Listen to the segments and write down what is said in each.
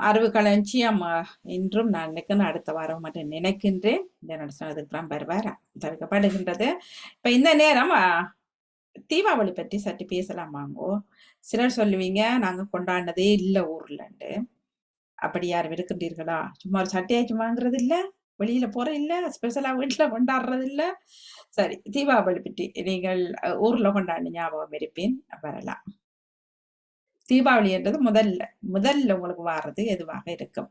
அறிவு களஞ்சியம் இன்றும் நான் நினைக்கிறேன் அடுத்த வாரம் மட்டும் நினைக்கின்றேன். என்னோட சொன்னதுக்கெல்லாம் வருவார் தவிர்க்கப்படுகின்றது. இப்ப இந்த நேரம் தீபாவளி பற்றி சற்று பேசலாமாங்கோ. சிலர் சொல்லுவீங்க நாங்க கொண்டாடினதே இல்ல ஊர்லண்டு. அப்படி யாரும் இருக்கின்றீர்களா? சும்மா ஒரு சட்டையாச்சும் வாங்குறது இல்ல, வெளியில போற இல்ல, ஸ்பெஷலா வீட்டுல கொண்டாடுறது இல்ல. சரி, தீபாவளி பற்றி நீங்கள் ஊர்ல கொண்டாடின ஞாபகம் இருப்பேன், வரலாம். தீபாவளி என்றது முதல்ல உங்களுக்கு வாரது எதுவாக இருக்கும்?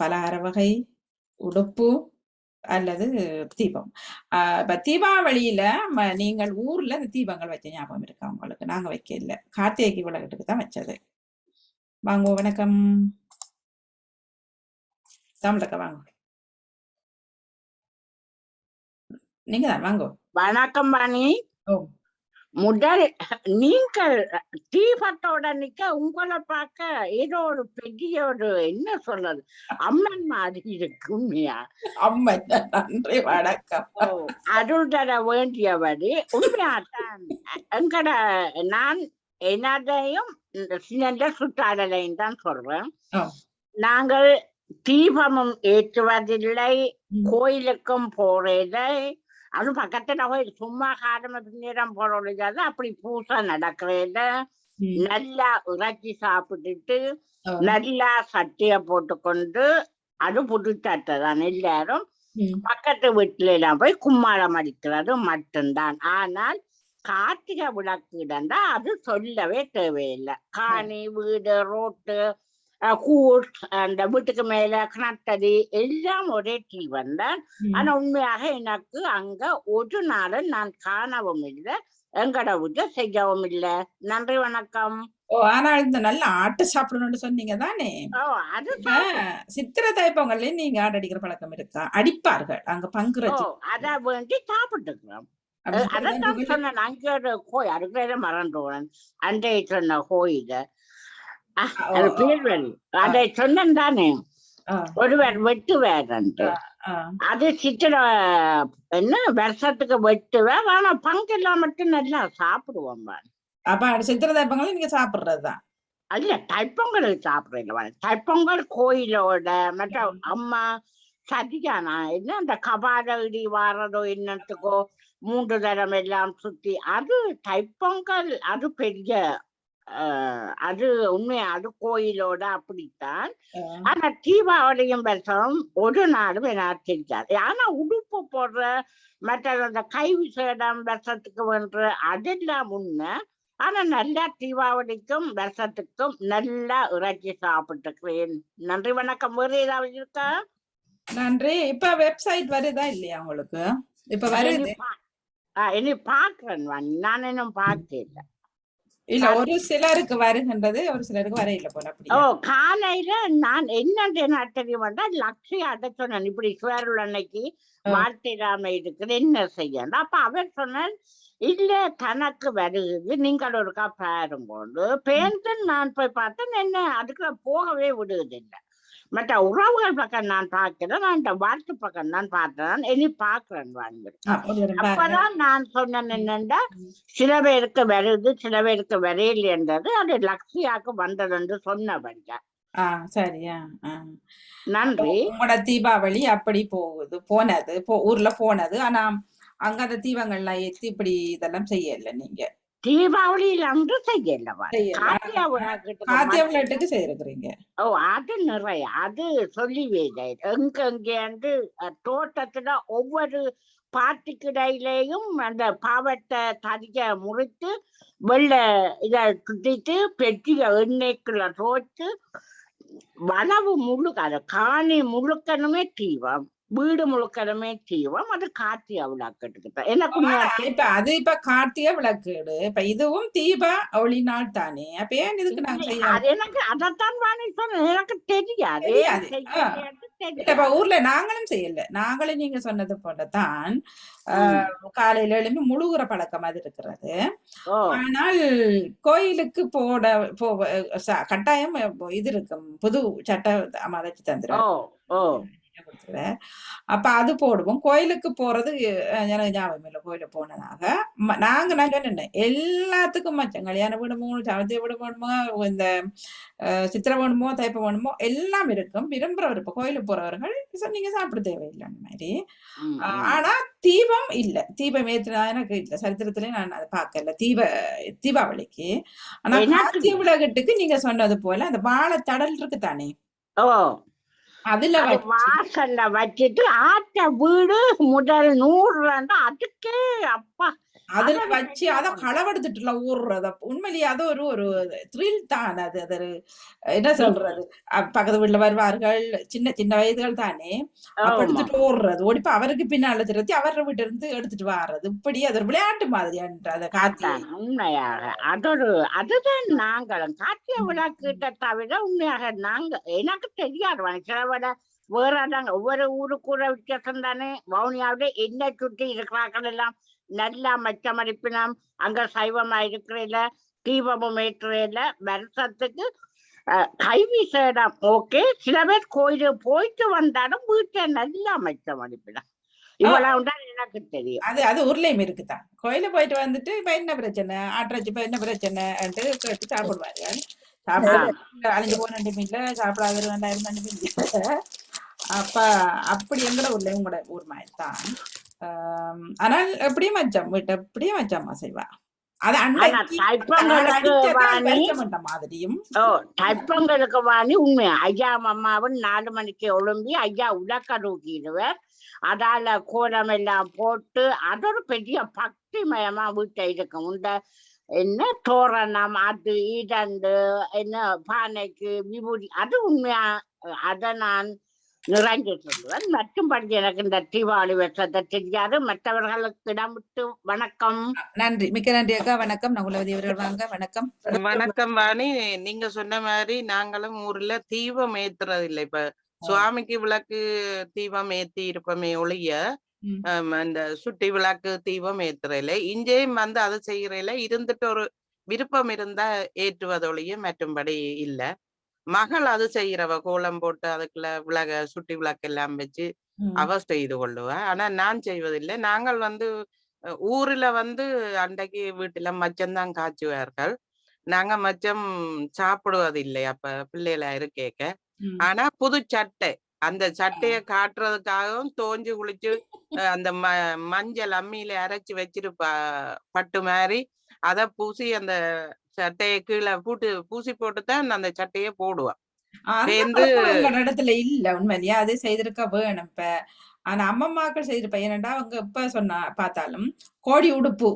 பலகார வகை, உடுப்பு அல்லது தீபம். இப்ப தீபாவளியில நீங்கள் ஊர்ல இந்த தீபங்கள் வச்ச ஞாபகம் இருக்கா உங்களுக்கு? நாங்க வைக்க இல்ல, கார்த்திகை விளக்கத்துக்கு தான் வச்சது. வாங்க, வணக்கம். தமிழக்க வாங்க, நீங்க தான் வாங்க. வணக்கம் பாணி. ஓ, முதல் நீங்கள் தீபத்தோட நிக்க உங்களை பார்க்க ஏதோ ஒரு பெரிய ஒரு என்ன சொல்றது அம்மன் மாதிரி இருக்கு. உண்மையா அம்மன் நன்றி, வணக்கம். அருள் தர வேண்டியபடி உண்மையாத்தான் எங்கட நான் என்னதையும் சின்ன சுற்றாடலையும் தான் சொல்றேன். நாங்கள் தீபமும் ஏற்றுவதில்லை, கோயிலுக்கும் போறதில்லை. அது பக்கத்துல போய் சும்மா காலம நேரம் போறது அப்படி பூசை நடக்கிறத நல்லா இறைச்சி சாப்பிட்டுட்டு நல்லா சட்டைய போட்டுக்கொண்டு அது புதுச்சட்டதான் எல்லாரும் பக்கத்து வீட்டுல எல்லாம் போய் கும்மாளம் அடிக்கிறது மட்டும்தான். ஆனால் கார்த்திகை விளக்கு இடந்தா அது சொல்லவே தேவையில்லை. காணி, வீடு, ரோட்டு, கூழ், அந்த வீட்டுக்கு மேல கிணத்தடி எல்லாம் ஒரே தீபம் தான். ஆனா உண்மையாக எனக்கு அங்க ஒரு நாளும் நான் காணவும் இல்லை, எங்கட வீட்டுல செய்யவும் இல்லை. நன்றி, வணக்கம். ஆனால் இந்த நல்ல ஆட்டு சாப்பிடணும்னு சொன்னீங்க தானே? அது சித்திரை தைப்பொங்கல்ல நீங்க ஆடு அடிக்கிற பழக்கம் இருக்கா? அடிப்பார்கள் அங்க பங்கு. அத வேண்டி சாப்பிட்டுக்கிறோம். அதான் சொன்னேன், அங்க ஒரு கோயில் அதுக்குள்ள மறந்துடுவேன். அன்றைய சொன்ன கோயில அதை சொன்னேன் தானே, ஒருவர் வெட்டுவார். அது சித்திரை என்ன வருஷத்துக்கு வெட்டுவார். ஆனா பங்கு எல்லாம் மட்டும் நல்லா சாப்பிடுவோம். அப்ப சித்திரை தைப்பொங்கல் நீங்க சாப்பிடுறதுதான் அல்ல, தைப்பொங்கல் சாப்பிடுறீங்க. தைப்பொங்கல் கோயிலோட மற்ற அம்மா சதியானா என்ன அந்த கபால இடி வாரதோ என்னத்துக்கோ 3 தரம் எல்லாம் சுத்தி அது தைப்பொங்கல். அது பெரிய அது உண்மையா அது கோயிலோட அப்படித்தான். ஆனா தீபாவளியும் வருஷம் ஒரு நாளும் எனக்கு தெரியாது. ஆனா உடுப்பு போடுற மற்ற அந்த கை விசேடம் வருஷத்துக்கு வென்று அதெல்லாம் உண்மை. ஆனா நல்லா தீபாவளிக்கும் வருஷத்துக்கும் நல்லா இறைச்சி சாப்பிட்டுக்கிறேன். நன்றி, வணக்கம். வேறு ஏதாவது இருக்கா? நன்றி. இப்ப வெப்சைட் வருதா இல்லையா உங்களுக்கு? இப்ப வருது. இனி பாக்குறேன், நான் இன்னும் பார்க்கல. இல்ல, ஒரு சிலருக்கு வருகின்றது, ஒரு சிலருக்கு வரையில போல. காலையில நான் என்ன தெரியுமாட்டா லட்சிய அட சொன்னேன், இப்படி சுவருள் அன்னைக்கு வாழ்த்திடாம இருக்குது என்ன செய்யணும். அப்ப அவர் சொன்னார், இல்ல தனக்கு வருது, நீங்கள் ஒருக்கா பாருங்கோண்டு பேருந்து. நான் போய் பார்த்தேன், என்ன அதுக்குள்ள போகவே விடுவதில்லை. மற்ற உறவுகள் பக்கம் நான் பார்க்கிறேன், நான் இந்த வாழ்த்து பக்கம் தான் பார்த்தேன். இனி பார்க்கிறேன் வாங்க. அப்பதான் நான் சொன்னேன் என்னண்டா, சில பேருக்கு வருது சில பேருக்கு வரையில்லை என்றது அது லட்சியாக்கு வந்தது என்று சொன்னவங்க. சரியா, நன்றி. உங்களோட தீபாவளி அப்படி போனது ஊர்ல போனது. ஆனா அங்க அந்த தீபங்கள்லாம் ஏத்தி இப்படி இதெல்லாம் செய்யல நீங்க? தீபாவளியில அன்று செய்யலவா, காத்திய விளையாட்டுக்கு செய்யிருக்கிறீங்க. அது நிறைய அது சொல்லி எங்க தோட்டத்துல ஒவ்வொரு பாட்டிக்கிடையிலையும் அந்த பாவத்தை தடிக்க முறித்து வெள்ளை இதை சுத்திட்டு பெட்டிய எண்ணெய்க்குள்ள தோச்சு வனவு முழுக்க காணி முழுக்கணுமே தீபம், வீடு முழுக்கணுமே தீபம். அது கார்த்திகை விளக்கு எனக்கு அது இப்ப கார்த்திகை விளக்கு. இப்ப இதுவும் தீப ஒளி நாள் தானே. அப்ப ஏன் இதுக்கு நாங்க செய்யலாம்? எனக்கு அதைத்தான் எனக்கு தெரியாது. இப்ப ஊர்ல நாங்களும் செய்யல. நாங்களும் நீங்க சொன்னது போலதான் காலையில எழுப்பி முழுகுற பழக்கம் அது இருக்கிறது. ஆனால் கோயிலுக்கு கட்டாயம் இது இருக்கும், புது சட்ட அமைச்சு தந்துடும். கொடுத்துருவேன். அப்ப அது போடுவோம். கோயிலுக்கு போறது எனக்கு ஞாபகம் இல்ல கோயிலுக்கு போனதாக. நான் சொன்னேன் எல்லாத்துக்கும் மச்சம். கல்யாண வீடு 3, சவத்தி வீடு வேணுமோ, இந்த சித்திரை வேணுமோ, தைப்பம் வேணுமோ எல்லாம் இருக்கும். விரும்புறவர் இப்ப கோயிலுக்கு போறவர்கள் நீங்க சாப்பிட தேவையில்லை அந்த மாதிரி. ஆனா தீபம் இல்ல. தீபம் ஏற்றினா எனக்கு இல்ல. சரித்திரத்திலே நான் அதை பார்க்கல. தீபாவளிக்கு. ஆனா கார்த்திகை விளக்கத்துக்கு நீங்க சொன்னது போல அந்த வாழை தடல் இருக்கு தானே, ஓ அதுல அது வச்சு வாசல்ல வச்சுட்டு ஆட்ட வீடு முதல் 100 அதுக்கே அப்பா அதுல அது வச்சு பெரிய அத கொண்டாட்டம். களவெடுத்துட்டுல ஊர்றது. உண்மையிலேயே அது ஒரு ஒரு த்ரில் தான் அது. அது ஒரு என்ன சொல்றது? பக்கத்து வீட்டுல வருவார்கள். சின்ன சின்ன வயதுகள் தானே. அப்ப ஆமா எடுத்துட்டு ஓடுறது. ஓடிப்ப அவருக்கு பின்னால திருத்தி அவர வீட்டு இருந்து எடுத்துட்டு வர்றது. இப்படி அது ஒரு விளையாட்டு மாதிரி அந்த கார்த்திகை. அதான் உண்மையாக அதுதான் நாங்களும் கார்த்திகை விழாக்கிட்ட தவிர உண்மையாக எனக்கு தெரியாது சிலவட வேற ஒவ்வொரு ஊருக்கூட வித்தியாசம் தானே. வவுனியாவில என்ன சுற்றி இருக்கிறார்கள் எல்லாம் நல்லா மெச்சமடிப்பினம். அங்க சைவமா இருக்கிறதில்ல, தீபமும் ஏற்றுறையில வருஷத்துக்கு கைவீச இடம் ஓகே. சில பேர் கோயிலுக்கு போயிட்டு வந்தாலும் வீட்டை நல்லா மெச்சமடிப்பினம். இவ்வளவு தான் எனக்கு தெரியும். அது அது ஊர்லயும் இருக்குதான். கோயில போயிட்டு வந்துட்டு இப்ப என்ன பிரச்சனை, ஆட்டுறச்சு இப்ப என்ன பிரச்சனை கேட்டு சாப்பிடுவாரு. சாப்பிட அழிஞ்சு போனண்டும் இல்ல, சாப்பிடாத 2000 இல்ல. அப்ப அப்படி எங்கட ஊர்ல உங்களோட ஊர் மாதிரி தான். ஆனால் எப்படியும் மச்சம் வீட்டை எப்படியும் மச்சம்மா செய்வா. அது ஆனா தைப்பொங்கலுக்கு வாணி மாதிரியும். தைப்பொங்கலுக்கு வாணி உண்மையா ஐயா அம்மாவும் 4 மணிக்கு எழும்பி ஐயா உலக்க தூக்கிடுவார். அதால கோலம் எல்லாம் போட்டு அது ஒரு பெரிய பக்திமயமா வீட்டை இருக்கும். இந்த என்ன தோரணம் அது இதண்டு என்ன பானைக்கு விபூதி அது உண்மையா அதை நான் நிறைஞ்சு சொல்லுவேன். மற்றும்படி எனக்கு இந்த தீபாவளி வருஷத்தை தெரியாது. மற்றவர்களுக்கு இடம் விட்டு வணக்கம். நன்றி, மிக்க நன்றி அக்கா. வணக்கம். நகுலவதி அவர்கள் வாங்க. வணக்கம். வணக்கம் வாணி. நீங்க சொன்ன மாதிரி நாங்களும் ஊர்ல தீபம் ஏத்துறது இல்லை. இப்ப சுவாமிக்கு விளக்கு தீபம் ஏத்தி இருப்பமே ஒழிய அந்த சுட்டி விளக்கு தீபம் ஏத்துறதுல இங்கேயும் வந்து அதை செய்யறதுல இருந்துட்டு ஒரு விருப்பம் இருந்தா ஏற்றுவதொழிய மற்றும்படி இல்ல. மகள் அது செய்யறவ கோலம் போட்டு அதுக்குள்ள சுட்டி விளக்கு எல்லாம் வச்சு அவ செய்து கொள்ளுவா. ஆனா நான் செய்வதில்லை. நாங்கள் வந்து ஊர்ல வந்து அன்றைக்கு வீட்டுல மச்சம்தான் காய்ச்சுவார்கள். நாங்க மச்சம் சாப்பிடுவதில்லை அப்ப பிள்ளைகளா இருக்கேக்க. ஆனா புது சட்டை அந்த சட்டைய காட்டுறதுக்காகவும் தோஞ்சு குளிச்சு அந்த மஞ்சள் அம்மியில அரைச்சு வச்சிருப்பா பட்டு மாதிரி அத பூசி அந்த சட்டைய கீழே பூசி போட்டுதான் அந்த சட்டையை போடுவான். இடத்துல இல்ல உண்மையிலேயே அது செய்திருக்க வேணும். இப்ப ஆனா அம்மம்மாக்கள் செய்திருப்ப. ஏனண்டா அவங்க இப்ப சொன்னா பார்த்தாலும் கோடி உடுப்பு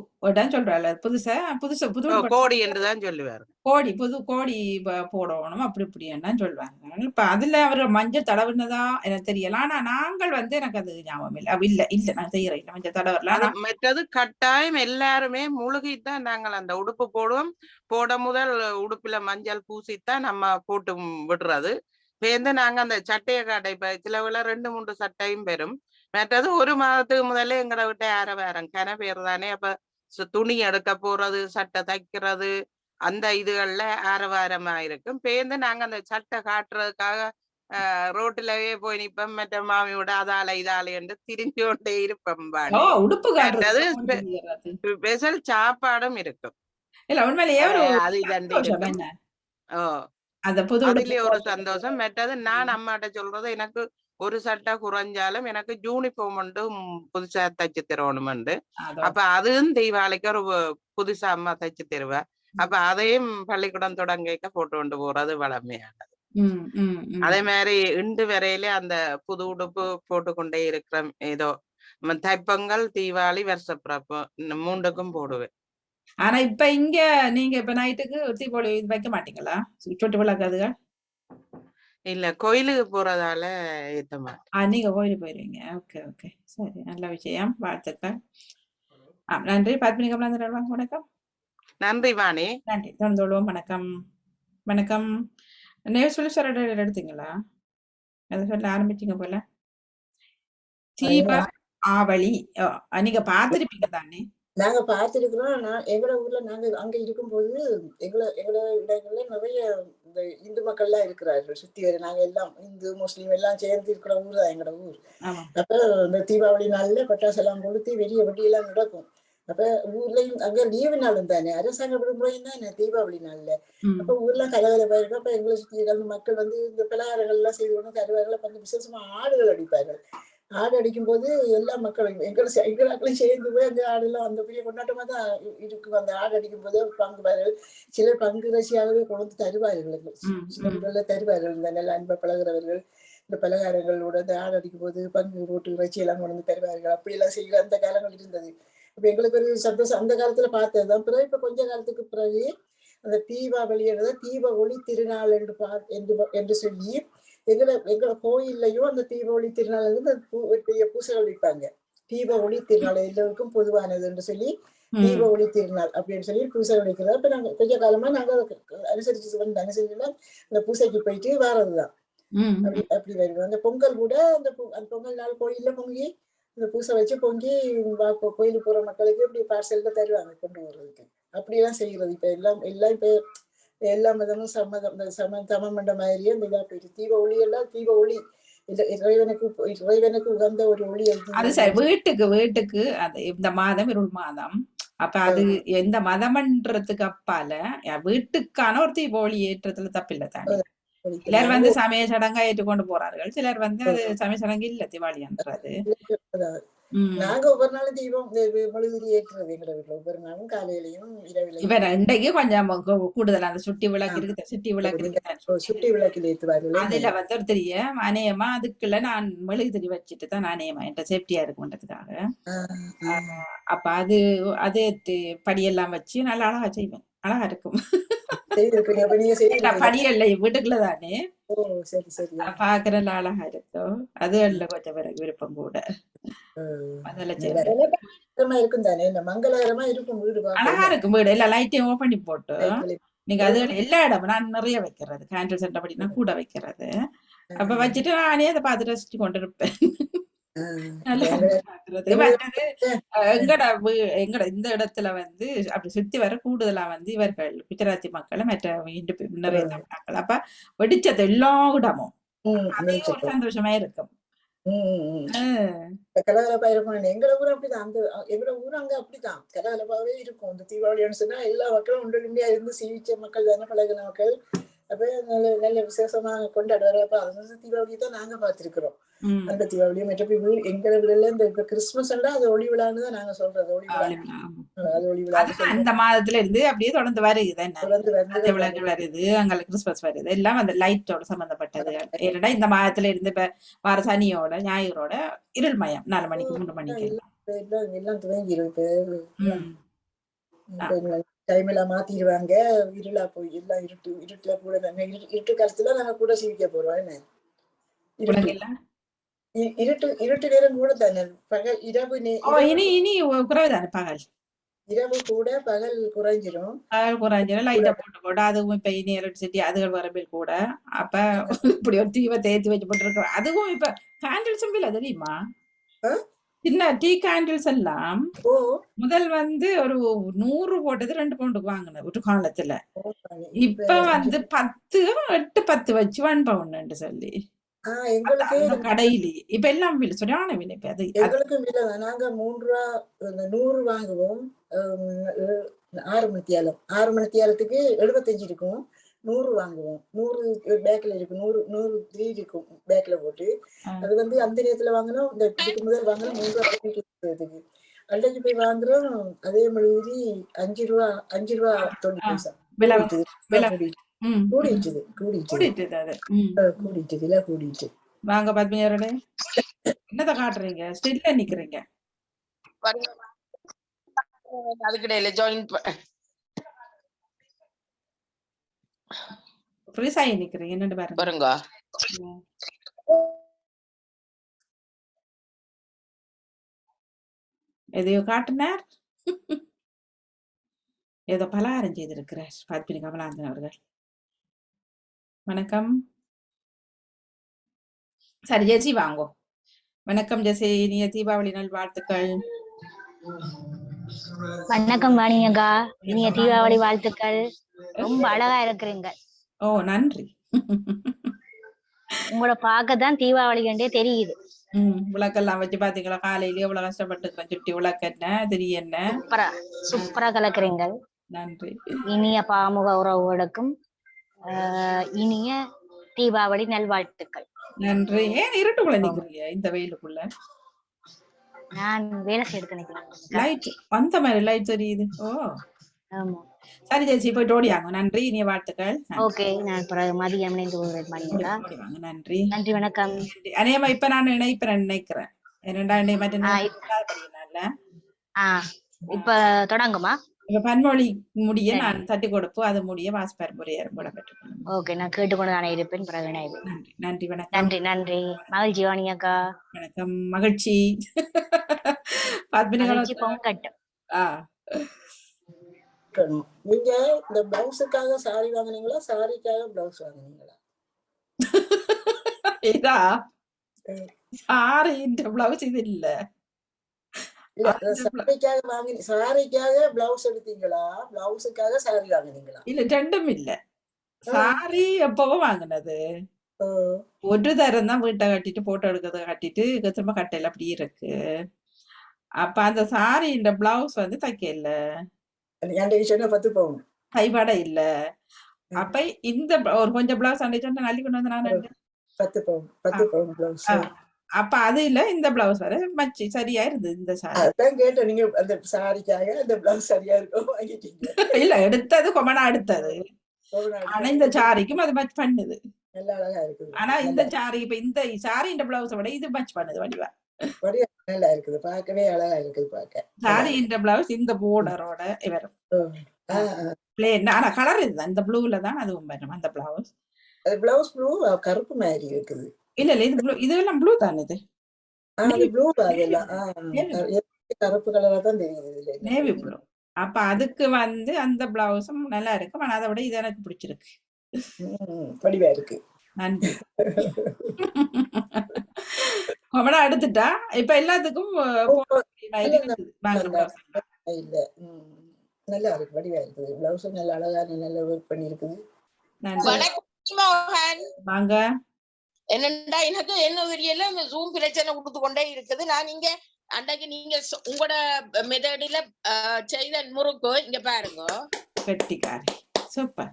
சொல்றாள் புதுசா புது கோடி என்றுதான் சொல்லுவாரு. புது கோடி போடணும் அப்படி இப்படி என்ன சொல்லுவாங்க. இப்ப அதுல அவர் மஞ்சள் தடவுனதா எனக்கு தெரியல. ஆனா நாங்கள் வந்து எனக்கு அது ஞாபகம் இல்ல இல்ல நான் செய்யறேன் மஞ்சள் தடவரல. மற்றது கட்டாயம் எல்லாருமே முழுகித்தான் நாங்கள் அந்த உடுப்பு போடுவோம். போட முதல் உடுப்புல மஞ்சள் பூசித்தான் நம்ம போட்டு விடுறது. பேருந்து நாங்க அந்த சட்டையை காட்டை இப்ப சிலவுல 2-3 சட்டையும் பெறும். மற்றது 1 மாதத்துக்கு முதல்ல எங்கட விட்ட வேறம் கன பேர் தானே. அப்ப துணி எடுக்க போறது, சட்டை தைக்கிறது அந்த இதுகள்ல ஆரவாரமா இருக்கும். பேருந்து நாங்க அந்த சட்டை காட்டுறதுக்காக ரோட்டுலவே போய் நிப்போம். மற்ற மாமியோட அதால இதால என்று திரிஞ்சு கொண்டே இருப்போம். ஸ்பெஷல் சாப்பாடும் இருக்கும். அது அதுலயே ஒரு சந்தோஷம். மற்றது நான் அம்மாட்ட சொல்றது எனக்கு ஒரு சட்டை குறைஞ்சாலும் எனக்கு யூனிஃபார்ம் உண்டு புதுசா தைச்சு தரணும்ண்டு. அப்ப அதுவும் தீபாவளிக்கு ஒரு புதுசா அம்மா தைச்சு தருவேன். அப்ப அதையும் பள்ளிக்கூடம் தொடங்க போட்டு கொண்டு போறது வளமையானது. அதே மாதிரி இன்று வரையில அந்த புது உடுப்பு போட்டுக்கொண்டே இருக்கிற ஏதோ தைப்பொங்கல் தீபாவளி வருஷப்பிறப்பு 3க்கும் போடுவேன். ஆனா இப்ப இங்க நீங்க இப்ப நைட்டுக்கு தீபாவளி வைக்க மாட்டீங்களா? சொட்டு விளக்காதுங்க இல்ல கோயிலுக்கு போறதால ஏத்த மாட்டேன். நீங்க கோயிலுக்கு போயிருவீங்க. ஓகே ஓகே சரி, நல்ல விஷயம். வாழ்த்துக்கள். நன்றி. பத்மினி கமலாந்தன் வணக்கம். நன்றி வாணி. நன்றி. தொடர்ந்தோம். வணக்கம். வணக்கம். சொல்லி சொல்ல எடுத்தீங்களா? அதை சொல்ல ஆரம்பிச்சீங்க போல. தீப ஆவளி நீங்க பாத்திருப்பீங்க தானே? நாங்க பார்த்திருக்கிறோம். எங்களோட ஊர்ல நாங்க அங்க இருக்கும்போது, எங்களோட இடங்கள்ல நிறைய இந்த இந்து மக்கள்லாம் இருக்கிறார்கள். சுத்தி வர நாங்க எல்லாம் இந்து, முஸ்லீம் எல்லாம் சேர்ந்து இருக்கிற ஊர் தான் எங்களோட ஊர். ஆமா. அப்ப இந்த தீபாவளி நாள்ல பட்டாசு எல்லாம் கொளுத்தி வெளிய வெடியெல்லாம் நடக்கும். அப்ப ஊர்லயும் அங்க லீவு நாளும் தானே, அரசாங்க விடுமுறையும் தானே தீபாவளி நாள்ல. அப்ப ஊர்ல கலகலப்பா இருக்கும். அப்ப எங்களை சுத்தி இருந்த மக்கள் வந்து இந்த பலகாரங்கள் எல்லாம் செய்து கொண்டு தருவார்கள். அப்ப அந்த விசேஷமா ஆடுகள் அடிப்பார்கள். ஆடு அடிக்கும்போது எல்லா மக்களும் எங்களாக்களும் சேர்ந்து போய் அந்த ஆடெல்லாம் அந்த பெரிய கொண்டாட்டமா தான் இருக்கும். அந்த ஆடு அடிக்கும் போது பங்குவார்கள். சிலர் பங்கு ரசியாகவே கொண்டு தருவார்கள். சில ஊர்ல தருவார்கள். இந்த நல்ல அன்பை பழகிறவர்கள் இந்த பலகாரங்களோட அந்த ஆடு அடிக்கும் போது பங்கு போட்டு இறைச்சி எல்லாம் கொண்டு தருவார்கள். அப்படி எல்லாம் செய்கிற அந்த காலங்கள் இருந்தது. இப்ப எங்களுக்கு ஒரு சந்தோஷம் அந்த காலத்துல பார்த்ததுதான். பிறகு இப்ப கொஞ்ச காலத்துக்கு பிறகு அந்த தீபாவளி தீப ஒளி திருநாள் என்று சொல்லி எங்களை கோயில்லையும் அந்த தீபாவளி திருநாள் வந்து பெரிய பூசைகள் வைப்பாங்க. தீப ஒளி திருநாள் எல்லோருக்கும் பொதுவானது என்று சொல்லி தீப ஒளி திருநாள் அப்படின்னு சொல்லி பூசைகள் வைக்கிறோம். இப்ப நாங்க கொஞ்ச காலமா நாங்க அனுசரிச்சு அந்த பூசைக்கு போயிட்டு வாரதுதான். அப்படி வருவோம். அந்த பொங்கல் கூட அந்த பொங்கல் நாள் கோயில்ல பொங்கி இந்த பூசை வச்சு பொங்கி கோயிலுக்கு போற மக்களுக்கு இப்படி பார்சல்ல தருவாங்க கொண்டு வர்றதுக்கு. அப்படியெல்லாம் செய்யறது. இப்ப எல்லாம் இப்ப எல்லா மதமும் சமம் பண்ற மாதிரியே இந்த இதா போயிட்டு தீப ஒளி எல்லாம் தீப ஒளி இறைவனுக்கு உகந்த ஒரு ஒளி. அது சரி, வீட்டுக்கு அது இந்த மாதம் இருள் மாதம். அப்ப அது எந்த மதம்ன்றதுக்கு அப்பால வீட்டுக்கான ஒரு தீப ஒளி ஏற்றத்துல தப்பில்லை தானே. சிலர் வந்து சமய சடங்கா ஏற்றுக்கொண்டு போறார்கள், சிலர் வந்து அது சமய சடங்கு இல்ல தீபாவளின்றது. நாங்க ஒவ்வொரு நாளும் தீபம் மெழுகுதிரி ஏற்றுறது எங்களை வீட்டுல ஒவ்வொரு நாளும் காலையிலையும் இரவிலையும். இவன் இன்றைக்கு கொஞ்சம் கூடுதல் அந்த சுட்டி விளக்கு இருக்குது, சுட்டி விளக்கில் ஏற்றுவார்கள். அதுல வந்து ஒரு தெரிய அநேகமா அதுக்குள்ள நான் மெழுகுதிரி வச்சுட்டு தான் அநேகமா என்ற சேஃப்டியா இருக்குன்றதுக்காக. அப்ப அது படியெல்லாம் வச்சு நல்லா அழகா செய்வேன். அழகா இருக்கும். படியல்ல வீட்டுக்குள்ள தானே பாக்குற அழகா இருக்கும். அது அல்ல கொஞ்சம் பிறகு விருப்பம் கூட. இருக்கும் தானே, மங்களகரமா இருக்கும் வீடு. அழகா இருக்கும் வீடு. எல்லா லைட்டையும் ஓபன் பண்ணி போட்டு நீங்க அது எல்லா இடமும் நான் நிறைய வைக்கிறது. கேண்டில் சென்ட் அப்படின்னா கூட வைக்கிறது. அப்ப வச்சுட்டு நானே அதை பார்த்து ரசிச்சு கொண்டு இருப்பேன். எங்கட இந்த இடத்துல வந்து அப்படி சுத்தி வர கூடுதலா வந்து இவர்கள் குஜராத்தி மக்கள் மற்ற நிறைய மக்கள். அப்ப வெடிச்சது எல்லா இடமும் ஒரு சந்தோஷமா இருக்கும். கலகலப்பா இருக்கும். எங்களோட ஊர் அப்படிதான். எங்களோட ஊர் அங்க அப்படிதான் கலகலப்பாவே இருக்கும். இந்த தீபாவளின்னு சொன்னா எல்லா மக்களும் உண்டுமையா இருந்து சீவிச்ச மக்கள் தானே, பழகின மக்கள். அப்ப நல்ல விசேஷமா கொண்டாடுவாரு. அப்ப அது தீபாவளி தான் நாங்க பார்த்திருக்கிறோம். அந்த தீபாவளி மற்றபடி எங்களை விடல இந்த இப்ப கிறிஸ்துமஸ் எல்லாம் அது ஒளி விழான்னு தான் நாங்க சொல்றது. ஒளி விழா, அது ஒளி விழா அந்த மாதத்துல இருந்து அப்படியே தொடர்ந்து வருது வருது. அங்க கிறிஸ்துமஸ் வருது. எல்லாம் அந்த லைட்டோட சம்பந்தப்பட்டது. ஏன்னா இந்த மாதத்துல இருந்து இப்ப வார சனியோட ஞாயிறோட இருள்மயம் 4 மணிக்கு 3 மணிக்கு எல்லாம் துவங்கிடும். டைம் எல்லாம் மாத்திடுவாங்க. இருளா போய் எல்லாம் இருட்டுல கூட இருட்டு காலத்துல நாங்க கூட சீவிக்க போறோம். என்ன இருட்டு நேரம் கூட தானே, பகல் இரவு இனி குறைவுதானே. பகல் இரவு கூட பகல் குறைஞ்சிரும். லைட்டா போட்டு அதுவும் இப்ப இனி எலக்ட்ரிசிட்டி அதுகள் வரபில் கூட. அப்ப இப்படி ஒரு தீவத்தை ஏற்றி வச்சு போட்டுருக்கோம். அதுவும் இப்ப கேண்டில்ஸ் இல்ல தெரியுமா, சின்ன டீ கேண்டில்ஸ் எல்லாம் முதல் வந்து ஒரு 100 போட்டது 2 பவுண்டுக்கு வாங்கினேன் ஒரு காலத்துல. இப்ப வந்து 8-10 வச்சு 1 பவுண்ட் சொல்லி கடையிலே இப்ப எல்லாம் விலை சரியான விலை. எங்களுக்கும் விலை. நாங்க 3 ரூபா 100 வாங்குவோம். 6 மணித்தியாலத்துக்கு 75 இருக்கும். 100 வாங்குவோம். 100 பேக்ல இருக்கு. 100 இருக்கும் பேக்ல போட்டு. அது வந்து அந்த நேரத்துல வாங்கினோம். இந்த இதுக்கு முதல் வாங்கினோம் 3 ரூபா கொடுக்கிறதுக்கு. அன்றைக்கு போய் வாங்குறோம். அதே மாதிரி 5 ரூபா 90 பைசா கூடிட்டு. வாங்க பத்மினியரோட என்னத காட்டுறீங்க? ஸ்டில்ல நிக்கிறீங்க. அதுக்கிடையில ஜாயின் ஃப்ரீஸாயி நிக்கிறீங்க. என்னன்னு பாருங்க. எதையோ காட்டினார். ஏதோ பலகாரம் செய்திருக்கிறார் பத்மினி கமலாந்தன் அவர்கள். வணக்கம். சரி ஜெசி வாங்கோ. வணக்கம் ஜெசி, இனிய தீபாவளி நல் வாழ்த்துக்கள். வணக்கம் வாணியக்கா, இனிய தீபாவளி வாழ்த்துக்கள். ரொம்ப அழகா இருக்கிறீங்க. ஓ நன்றி. உங்களோட பார்க்கத்தான் தீபாவளி கண்டே தெரியுது. விளக்கெல்லாம் வச்சு பாத்தீங்களா? காலையிலேயே இவ்வளவு கஷ்டப்பட்டுக்கிறேன். சுட்டி விளக்கு என்ன தெரிய என்ன சூப்பரா கலக்குறீங்க. நன்றி. இனிய பாமுக உறவுகளுக்கும் இனிய தீபாவளி நல்வாழ்த்துக்கள். நன்றி. ஏன் இருட்டுக்குள்ள நிக்கிறீங்க இந்த வெயிலுக்குள்ள? நான் வேலை செய்து நிக்கிறேன். லைட் அந்த மாதிரி லைட் தெரியுது. ஓ ஆமா. சரி ஜெயசி போயிட்டு ஓடியாங்க. நன்றி, இனிய வாழ்த்துக்கள். ஓகே, நான் பிறகு மதியம் இணைந்து கொள்கிறேன். நன்றி நன்றி, வணக்கம். அநேகமா இப்ப நான் நினைக்கிறேன். இப்ப தொடங்குமா? இப்ப பன்மொழி முடிய நான் தட்டி கொடுப்போம். அது முடிய வாசிப்பார் முறையாரும் கூட பெற்றுக்கொள்ளும். ஓகே, நான் கேட்டுக்கொண்டு தானே இருப்பேன். பிறகு நன்றி. நன்றி, வணக்கம். நன்றி நன்றி. மகிழ்ச்சி வாணியக்கா. வணக்கம். மகிழ்ச்சி. பொங்கட்டும். நீங்க இந்த பிளவுஸுக்காக சாரி வாங்குனீங்களா, சாரிக்காக பிளவுஸ் வாங்குனீங்களா? இதா சாரி இந்த பிளவுஸ் இது இல்ல. சாரிக்காக பிளவுஸ் எடுத்தீங்களா, பிளவுஸுக்காக சாரி வாங்குனீங்களா? இல்ல, ரெண்டும் இல்ல. சாரி எப்பவும் வாங்கினது ஒரு தரம் தான். வீட்டை கட்டிட்டு போட்டோ எடுக்கிறத கட்டிட்டு திரும்ப கட்டையில அப்படி இருக்கு. அப்ப அந்த சாரி இந்த பிளவுஸ் வந்து தைக்க இல்ல, கைபாட இல்ல. அப்ப இந்த ஒரு கொஞ்சம் பிளவுஸ் அந்த சொன்ன நல்லி கொண்டு வந்து நான் அப்ப அது இல்ல, இந்த பிளவுஸ் வர மச்சி சரியா இருந்தது. இந்த சாரி கேட்ட நீங்க அந்த சாரிக்காக அந்த பிளவுஸ் சரியா இருக்கும் வாங்கிட்டீங்க. இல்ல, எடுத்தது கொமனா எடுத்தது. ஆனா இந்த சாரிக்கும் அது மச் பண்ணுது. நல்லா அழகா இருக்குது. ஆனா இந்த சாரி இப்ப இந்த சாரி இந்த பிளவுஸை விட இது மச் பண்ணுது. வடிவா நல்லா இருக்குது, பார்க்கவே அழகா இருக்குது பார்க்க. சாரி இந்த பிளவுஸ் இந்த போர்டரோட வரும் பிளேன். ஆனா கலர் இதுதான், இந்த ப்ளூல தான் அதுவும் வரும். அந்த பிளவுஸ் பிளவுஸ் ப்ளூ கருப்பு மாதிரி இருக்குது. இல்ல இல்ல, இது ப்ளூ, இதெல்லாம் ப்ளூ தான். இது ப்ளூ அதெல்லாம் கருப்பு கலரா தான் தெரியுது, நேவி ப்ளூ. அப்ப அதுக்கு வந்து அந்த பிளவுஸும் நல்லா இருக்கு. ஆனா அதை விட இது எனக்கு பிடிச்சிருக்கு, படிவா இருக்கு. நன்றி. கொமனா எடுத்துட்டா இப்ப எல்லாத்துக்கும் இல்ல, நல்லா இருக்கு, படிவா இருக்குது. பிளவுஸ் நல்லா அழகா நல்லா ஒர்க் பண்ணி இருக்குது. வாங்க. என்னண்டா எனக்கு என்ன தெரியல, இந்த ஜூம் பிரச்சனை கொடுத்து கொண்டே இருக்குது. நான் இங்க அன்றைக்கு நீங்க உங்களோட மெத்தடில செய்த முறுக்கு இங்க பாருங்க, கெட்டிக்காரி சூப்பர்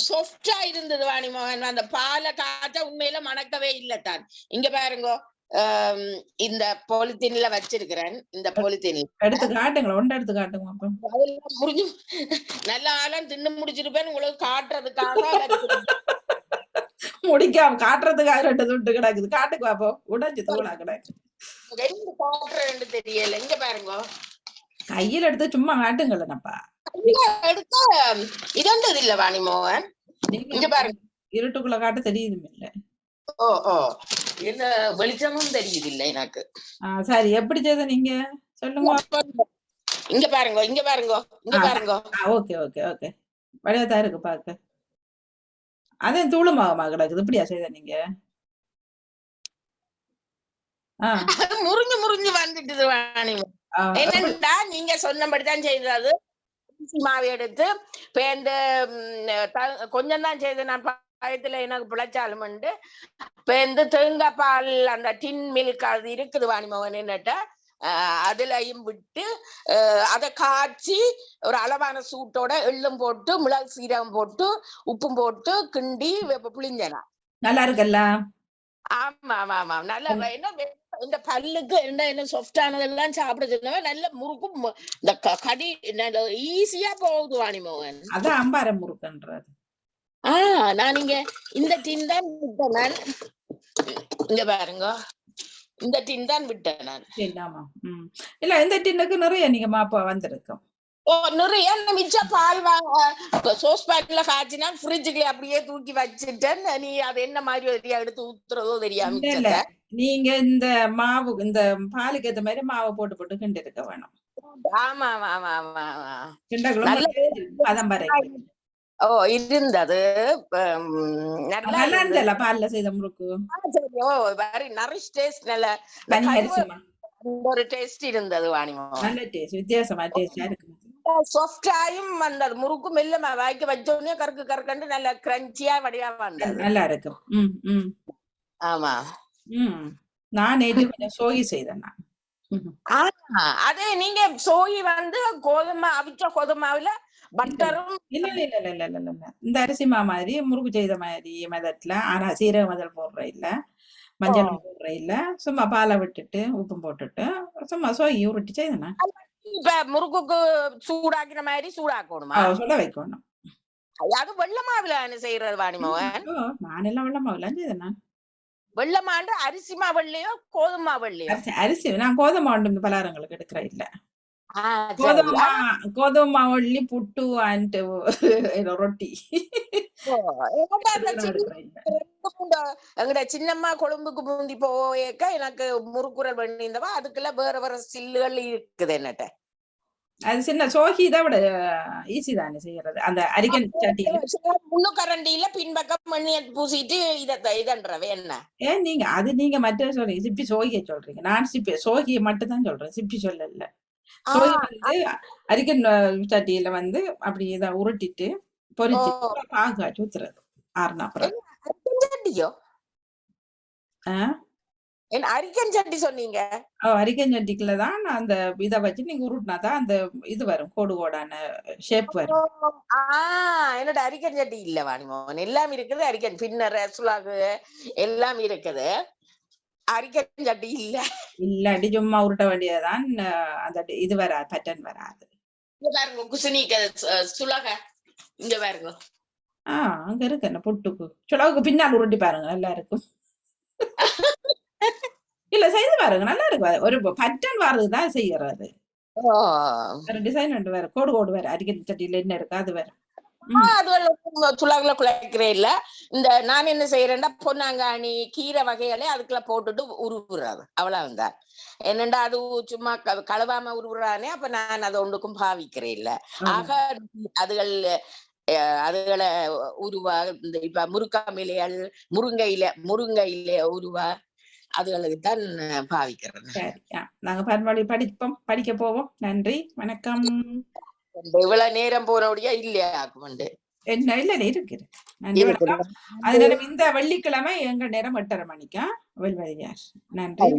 சாஃப்டா இருந்தது வாணிமோகன். அந்த பாலை காய்ச்ச உண்மையில மணக்கவே இல்லத்தான். இங்க பாருங்க, இந்த பாலித்தீன்ல வச்சிருக்கிறேன். இந்த பாலித்தீன் எடுத்து காட்டுங்களா, ஒன்று எடுத்து காட்டுங்க. அதெல்லாம் முடிஞ்சு நல்ல ஆளும் தின்னு முடிச்சிருப்பேன். உங்களுக்கு காட்டுறதுக்காக முடிக்காம காட்டுறதுக்காக 2 துண்டு கிடக்குது. காட்டுக்கு பாப்போம். உடைஞ்சு தோளா கிடக்கு. காட்டுறேன்னு தெரியல. இங்க பாருங்க, கையில எடுத்து சும்மா காட்டுங்களப்பா. எடுத்த இதொண்டது இல்ல வாணிமோகன். இங்க பாருங்க, இருட்டுக்குள்ள காட்ட தெரியுது இல்ல. என்ன வெளிச்சமும் தெரியுது இல்ல எனக்கு. சரி, எப்படி செய்த நீங்க சொல்லுங்க. இங்க பாருங்க, இங்க பாருங்க, இங்க பாருங்க. ஓகே ஓகே ஓகே, வழியாதான் இருக்கு பாக்க. அதே தூளுமாகமா கிடக்குது. இப்படியா செய்த நீங்க? முறிஞ்சு முறிஞ்சு வந்துட்டு வாணிமோகன். என்னண்டா நீங்க சொன்னபடிதான் செய்தது. மாவு எடுத்து பேந்து கொஞ்சம் தான் செய்து நான் பயத்துல எனக்கு பிழைச்சாலும் பேந்து தேங்காய் பால் அந்த டின் மில்க் அது இருக்குது வாணிமோகன் என்னட்ட, அதுலயும் விட்டு அதை காய்ச்சி ஒரு அளவான சூட்டோட எள்ளும் போட்டு மிளகு சீரகம் போட்டு உப்பும் போட்டு கிண்டி புளிஞ்சனா நல்லா இருக்குல்ல. ஆமா ஆமா ஆமா, நல்லா. என்ன இந்த பல்லுக்கு என்ன சாஃப்டானதெல்லாம் சாப்பிட சொன்னவன் நல்ல முறுக்கும் இந்த கடி ஈஸியா போகுது வாணிமோகன். அதான் அம்பார முறுக்குன்றது. நான் இங்க இந்த டின் தான் விட்டேன் நான். இங்க பாருங்க, இந்த டின் தான் விட்டேன் நான். இல்ல, இந்த டின்னுக்கு நிறைய நீங்க மாப்பா வந்திருக்கும். நிறைய மிச்ச பால் வாங்க சோஸ் பேக்ல காய்ச்சினா ஃப்ரிட்ஜுக்கு அப்படியே தூக்கி வச்சுட்டேன். நீ அது என்ன மாதிரி எடுத்து ஊத்துறதோ தெரியாம. நீங்க இந்த மாவு இந்த பாலுக்கு ஏத்த மாதிரி மாவை போட்டு போட்டு கிண்டி இருக்க வேணும். ஆமா ஆமா ஆமா ஆமா, அதம் பாரு. இருந்தது நல்லா இருந்தல பால்ல செய்த முறுக்கு. Very nourish taste. நல்ல அந்த ஒரு டேஸ்ட் இருந்தது வாணிமோகன். நல்ல டேஸ்ட், வித்தியாசமா டேஸ்டா இருக்கு. சாஃப்டாயும் வந்தது, முறுக்கு மெல்ல வாய்க்கு வச்சோடனே கருக்கு கறக்கண்டு நல்ல கிரன்ச்சியா வடிவா வந்தது. நல்லா இருக்கும். ஆமா. நான் நேற்று கொஞ்சம் சோகி செய்தேன் நான். அதே நீங்க சோகி வந்து கோதுமை அவிச்ச கோதுமாவில பட்டரும் இல்ல இந்த அரிசி மா மாதிரி முறுக்கு செய்த மாதிரி மெதட்ல. ஆனா சீரக முதல் போடுற இல்ல, மஞ்சள் போடுற இல்ல, சும்மா பாலை விட்டுட்டு உப்பும் போட்டுட்டு சும்மா சோகி உருட்டி செய்தேன். இப்ப முறுக்குக்கு சூடாக்கின மாதிரி சூடாக்கணுமா? சுட வைக்கணும். அது வெள்ள மாவுல செய்யறது வாணிமோகன். நான் எல்லாம் வெள்ள மாவுல செய்தேன். நான் வெள்ள மாண்டு அரிசி மாவுலையோ கோதுமை மாவுலையோ? அரிசி நான் கோதுமை மாவு பலகாரங்களுக்கு எடுக்கிற இல்ல. கோதுமை கோதுமை புட்டு அண்ட் ரொட்டி. எங்கட சின்னம்மா கொழும்புக்கு முந்தி போயக்க எனக்கு முறுக்குறல் பண்ணியிருந்தவா, அதுக்குள்ள வேற சில்லுகள் இருக்குது என்னட்ட. அது சின்ன சோகி இதை விட ஈஸி தானே செய்யறது. அந்த அரிக்கன் சட்டியில முள்ளு கரண்டியில பின்பக்கம் மண்ணி பூசிட்டு இதன்றவே என்ன. ஏன் நீங்க மற்ற சொல்றீங்க, சிப்பி சோகியை சொல்றீங்க. நான் சோகியை மட்டும் தான் சொல்றேன், சிப்பி சொல்லல. சோகி வந்து அரிக்கன் சட்டியில வந்து அப்படி இதை உருட்டிட்டு பொரிச்சு பாகு காய்ச்சி ஊத்துறது. ஆறுனா அப்புறம் அரிக்கன் சட்டி சொன்னீங்க. அரிக்கன் சட்டிக்குள்ளதான் அந்த இதை வச்சு நீங்க உருட்டினாதான் அந்த இது வரும், கோடு கோடான ஷேப் வரும். என்னோட அரிக்கன் சட்டி இல்ல வாணிமோகன். எல்லாம் இருக்குது, அரிக்கன் பின்னர் சுலாகு எல்லாம் இருக்குது, அரிக்கன் சட்டி இல்ல. இல்லாட்டி சும்மா உருட்ட வேண்டியதுதான், அந்த இது வராது, பேட்டர்ன் வராது. பாருங்க குசினி சுலாக இங்க பாருங்க. அங்க இருக்கு என்ன புட்டுக்கு சுலாவுக்கு பின்னால் உருட்டி பாருங்க, நல்லா இருக்கும். இல்ல செய்து பாருங்க, நல்லா இருக்கு. ஒரு பட்டன் வர்றதுதான் செய்யறது. டிசைன் வேற, கோடு கோடு வேற. அரிக்கன் சட்டியில என்ன இருக்கு அது வேற. சுலாகுல குழைக்கிறேன் இல்ல. இந்த நான் என்ன செய்யறேன்னா பொன்னாங்கானி கீரை வகைகளே அதுக்குள்ள போட்டுட்டு உருவுறாது, அவ்வளவுதான். என்னண்டா அது சும்மா கழுவாம உருவுறானே, அப்ப நான் அதை ஒன்றுக்கும் பாவிக்கிறேன் இல்ல. ஆக அதுகளை உருவா, இந்த இப்ப முருக்காமிலைகள் முருங்கையில உருவா, அதுகளுக்கு தான் பாவிக்கிறேன். நாங்க பன்மொழி படிக்க போவோம். நன்றி, வணக்கம். இவ்வளவு நேரம் போனோடியா இல்லையா என்ன இல்ல இருக்கு. நன்றி, வணக்கம். அதனால இந்த வெள்ளிக்கிழமை எங்க நேரம் 8:30 மணிக்கா வெல்வதியார். நன்றி.